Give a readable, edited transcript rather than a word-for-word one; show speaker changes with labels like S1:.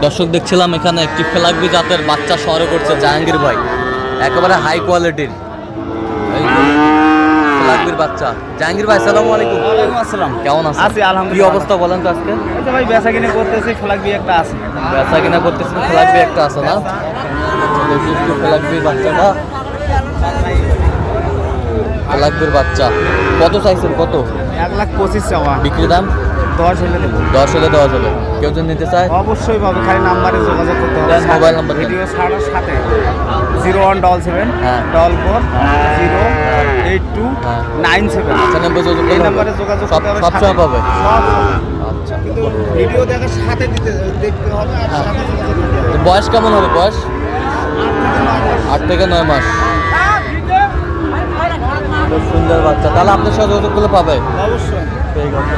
S1: দর্শক দেখছিলাম এখানে একটি ফেলাকবি জাতের বাচ্চা সংগ্রহ করছে জাহাঙ্গীর ভাই, একেবারে হাই কোয়ালিটির ফেলাকবির বাচ্চা। জাহাঙ্গীর ভাই আসসালামু আলাইকুম।
S2: ওয়ালাইকুম আসসালাম।
S1: কেমন আছেন?
S2: আছি আলহামদুলিল্লাহ।
S1: কি অবস্থা বলেন তো আজকে?
S2: এই তো ভাই বেচা কিনে করতেছি, ফ্লাগবি একটা আছে।
S1: বেচা কিনা করতেছেন, ফেলাকবি একটা আছে না? আচ্ছা, দেখি একটু ফেলাকবির বাচ্চাটা। ফেলাকবির বাচ্চা কত চাইছেন? কত?
S2: 1,25,000 চাওয়া।
S1: বিক্রি দাম
S2: 10 হলে দেবো।
S1: 10 হলে দেওয়া যাবে। কেউ যদি নিতে চায়
S2: অবশ্যই পাবে, খালি নাম্বারে যোগাযোগ করতে হবে।
S1: দেন, মোবাইল নাম্বার দেন।
S2: ভিডিও ছাড়ার সাথে 0177
S1: হ্যাঁ।
S2: 44 082
S1: হ্যাঁ।
S2: 97।
S1: আচ্ছা, নাম্বার যোগাযোগ
S2: এই
S1: করলে
S2: নাম্বারে
S1: হবে?
S2: যোগাযোগ
S1: সব
S2: করতে হবে।
S1: সবসময় পাবে।
S2: সব।
S1: আচ্ছা,
S2: কিন্তু ভিডিও দেখার সাথে দেখতে হবে আর সাথে যোগাযোগ করতে হবে।
S1: তো বয়স কেমন হবে? বয়স 8 থেকে 9 মাস। খুব সুন্দর বাচ্চা, তাহলে আপনার সাথে যোগাযোগ করলে পাবে।
S2: অবশ্যই।
S1: ঠিক আছে।